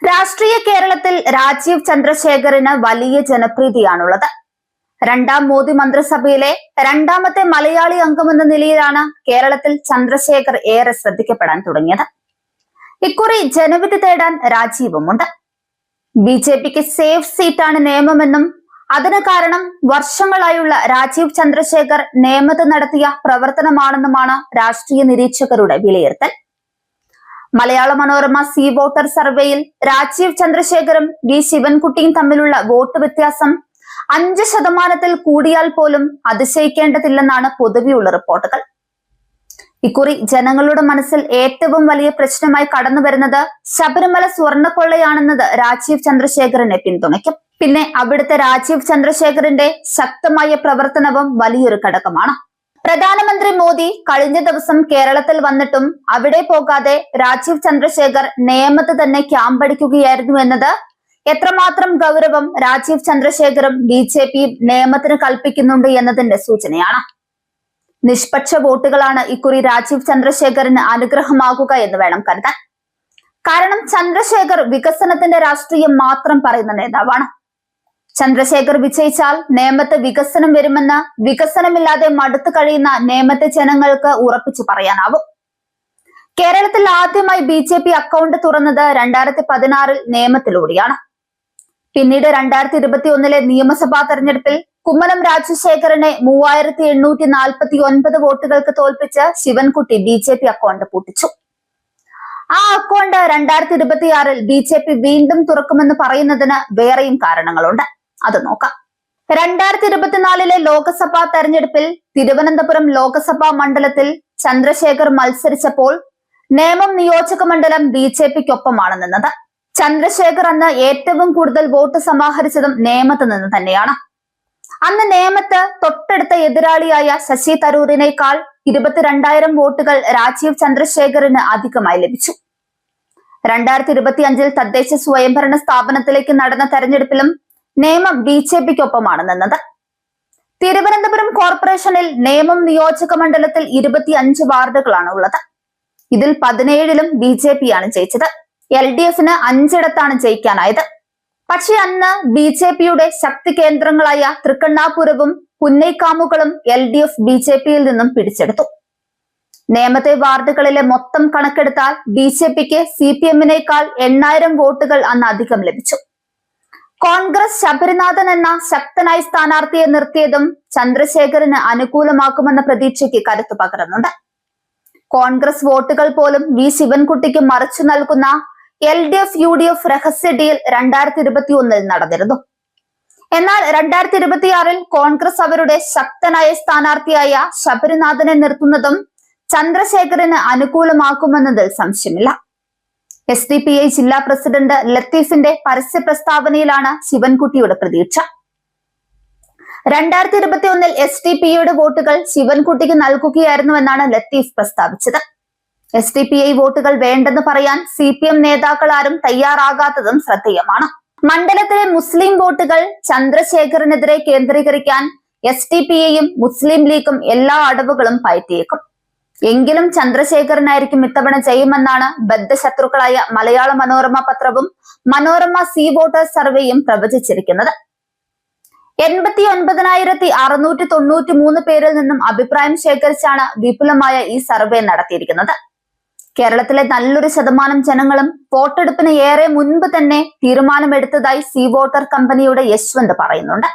രാഷ്ട്രീയ കേരളത്തിൽ രാജീവ് ചന്ദ്രശേഖറിന് വലിയ ജനപ്രീതിയാണുള്ളത്. രണ്ടാം മോദി മന്ത്രിസഭയിലെ രണ്ടാമത്തെ മലയാളി അംഗമെന്ന നിലയിലാണ് കേരളത്തിൽ ചന്ദ്രശേഖർ ഏറെ ശ്രദ്ധിക്കപ്പെടാൻ തുടങ്ങിയത്. ഇക്കുറി ജനവിധി തേടാൻ രാജീവുമുണ്ട്. ബി.ജെ.പിക്ക് സേഫ് സീറ്റാണ് നിയമമെന്നും അതിന് കാരണം വർഷങ്ങളായുള്ള രാജീവ് ചന്ദ്രശേഖർ നേമത്ത് നടത്തിയ പ്രവർത്തനമാണെന്നുമാണ് രാഷ്ട്രീയ നിരീക്ഷകരുടെ വിലയിരുത്തൽ. മലയാള മനോരമ സി വോട്ടർ സർവേയിൽ രാജീവ് ചന്ദ്രശേഖറും വി ശിവൻകുട്ടിയും തമ്മിലുള്ള വോട്ട് വ്യത്യാസം 5% കൂടിയാൽ പോലും അതിശയിക്കേണ്ടതില്ലെന്നാണ് പൊതുവെയുള്ള റിപ്പോർട്ടുകൾ. ഇക്കുറി ജനങ്ങളുടെ മനസ്സിൽ ഏറ്റവും വലിയ പ്രശ്നമായി കടന്നു വരുന്നത് ശബരിമല സ്വർണ്ണക്കൊള്ളയാണെന്നത് രാജീവ് ചന്ദ്രശേഖറിനെ പിന്തുണയ്ക്കും. പിന്നെ അവിടുത്തെ രാജീവ് ചന്ദ്രശേഖറിന്റെ ശക്തമായ പ്രവർത്തനവും വലിയൊരു ഘടകമാണ്. പ്രധാനമന്ത്രി മോദി കഴിഞ്ഞ ദിവസം കേരളത്തിൽ വന്നിട്ടും അവിടെ പോകാതെ രാജീവ് ചന്ദ്രശേഖർ നേമത്ത് തന്നെ ക്യാമ്പടിക്കുകയായിരുന്നു എന്നത് എത്രമാത്രം ഗൗരവം രാജീവ് ചന്ദ്രശേഖറും ബി.ജെ.പിയും നേമത്തിന് കൽപ്പിക്കുന്നുണ്ട് എന്നതിന്റെ സൂചനയാണ്. നിഷ്പക്ഷ വോട്ടുകളാണ് ഇക്കുറി രാജീവ് ചന്ദ്രശേഖറിന് അനുഗ്രഹമാകുക എന്ന് വേണം കരുതാൻ. കാരണം ചന്ദ്രശേഖർ വികസനത്തിന്റെ രാഷ്ട്രീയം മാത്രം പറയുന്ന നേതാവാണ്. ചന്ദ്രശേഖർ വിജയിച്ചാൽ നേമത്ത് വികസനം വരുമെന്ന് വികസനമില്ലാതെ മടുത്തു കഴിയുന്ന നേമത്തെ ജനങ്ങൾക്ക് ഉറപ്പിച്ചു പറയാനാവും. കേരളത്തിൽ ആദ്യമായി ബി.ജെ.പി അക്കൗണ്ട് തുറന്നത് 2016 നേമത്തിലൂടെയാണ്. പിന്നീട് 2021 നിയമസഭാ തെരഞ്ഞെടുപ്പിൽ കുമ്മനം രാജശേഖരനെ 3849 വോട്ടുകൾക്ക് തോൽപ്പിച്ച് ശിവൻകുട്ടി ബി.ജെ.പി അക്കൗണ്ട് പൂട്ടിച്ചു. ആ അക്കൗണ്ട് 2026 ബി.ജെ.പി വീണ്ടും തുറക്കുമെന്ന് പറയുന്നതിന് വേറെയും കാരണങ്ങളുണ്ട്. അത് നോക്കാം. 2024 ലോക്സഭാ തെരഞ്ഞെടുപ്പിൽ തിരുവനന്തപുരം ലോക്സഭാ മണ്ഡലത്തിൽ ചന്ദ്രശേഖർ മത്സരിച്ചപ്പോൾ നേമം നിയോജക മണ്ഡലം ബി.ജെ.പിക്കൊപ്പമാണ് നിന്നത്. ചന്ദ്രശേഖർ അന്ന് ഏറ്റവും കൂടുതൽ വോട്ട് സമാഹരിച്ചതും നേമത്ത് നിന്ന് തന്നെയാണ്. അന്ന് നേമത്ത് തൊട്ടടുത്ത എതിരാളിയായ ശശി തരൂരിനേക്കാൾ 22,000 വോട്ടുകൾ രാജീവ് ചന്ദ്രശേഖറിന് അധികമായി ലഭിച്ചു. 2025 തദ്ദേശ സ്വയംഭരണ സ്ഥാപനത്തിലേക്ക് നടന്ന തെരഞ്ഞെടുപ്പിലും നേമം ബി.ജെ.പിക്കൊപ്പമാണ് നിന്നത്. തിരുവനന്തപുരം കോർപ്പറേഷനിൽ നേമം നിയോജക മണ്ഡലത്തിൽ 25 വാർഡുകളാണ് ഉള്ളത്. ഇതിൽ 17ലും ബി.ജെ.പിയാണ് ജയിച്ചത്. LDFന് 5ഇടത്താണ് ജയിക്കാനായത്. പക്ഷെ അന്ന് ബി.ജെ.പിയുടെ ശക്തി കേന്ദ്രങ്ങളായ തൃക്കണ്ണാപുരവും പുന്നൈക്കാമുകളും LDF ബി.ജെ.പിയിൽ നിന്നും പിടിച്ചെടുത്തു. നേമത്തെ വാർഡുകളിലെ മൊത്തം കണക്കെടുത്താൽ ബി.ജെ.പിക്ക് CPMനേക്കാൾ 8,000 വോട്ടുകൾ അന്ന് അധികം ലഭിച്ചു. കോൺഗ്രസ് ശബരിനാഥൻ എന്ന ശക്തനായ സ്ഥാനാർത്ഥിയെ നിർത്തിയതും ചന്ദ്രശേഖറിന് അനുകൂലമാക്കുമെന്ന പ്രതീക്ഷയ്ക്ക് കരുത്തു പകരുന്നുണ്ട്. കോൺഗ്രസ് വോട്ടുകൾ പോലും വി ശിവൻകുട്ടിക്ക് മറിച്ചു നൽകുന്ന LDF-UDF രഹസ്യ ഡീൽ 2021 നടന്നിരുന്നു. എന്നാൽ 2026 കോൺഗ്രസ് അവരുടെ ശക്തനായ സ്ഥാനാർത്ഥിയായ ശബരിനാഥനെ നിർത്തുന്നതും ചന്ദ്രശേഖറിന് അനുകൂലമാക്കുമെന്നതിൽ സംശയമില്ല. SDPI ജില്ലാ പ്രസിഡന്റ് ലത്തീഫിന്റെ പരസ്യ പ്രസ്താവനയിലാണ് ശിവൻകുട്ടിയുടെ പ്രതീക്ഷ. 2021 SDPIയുടെ വോട്ടുകൾ ശിവൻകുട്ടിക്ക് നൽകുകയായിരുന്നുവെന്നാണ് ലത്തീഫ് പ്രസ്താവിച്ചത്. SDPI വോട്ടുകൾ വേണ്ടെന്ന് പറയാൻ CPM നേതാക്കൾ ആരും തയ്യാറാകാത്തതും ശ്രദ്ധേയമാണ്. മണ്ഡലത്തിലെ മുസ്ലിം വോട്ടുകൾ ചന്ദ്രശേഖറിനെതിരെ കേന്ദ്രീകരിക്കാൻ SDPIയും മുസ്ലിം ലീഗും എല്ലാ അടവുകളും പയറ്റിയേക്കും. എങ്കിലും ചന്ദ്രശേഖറിനായിരിക്കും ഇത്തവണ ജയമെന്നാണ് ബദ്ധശത്രുക്കളായ മലയാള മനോരമ പത്രവും മനോരമ സി വോട്ടർ സർവേയും പ്രവചിച്ചിരിക്കുന്നത്. 89,693 പേരിൽ നിന്നും അഭിപ്രായം ശേഖരിച്ചാണ് വിപുലമായ ഈ സർവേ നടത്തിയിരിക്കുന്നത്. കേരളത്തിലെ നല്ലൊരു ശതമാനം ജനങ്ങളും വോട്ടെടുപ്പിന് ഏറെ മുൻപ് തന്നെ തീരുമാനമെടുത്തതായി സി വോട്ടർ കമ്പനിയുടെ യശ്വന്ത് പറയുന്നുണ്ട്.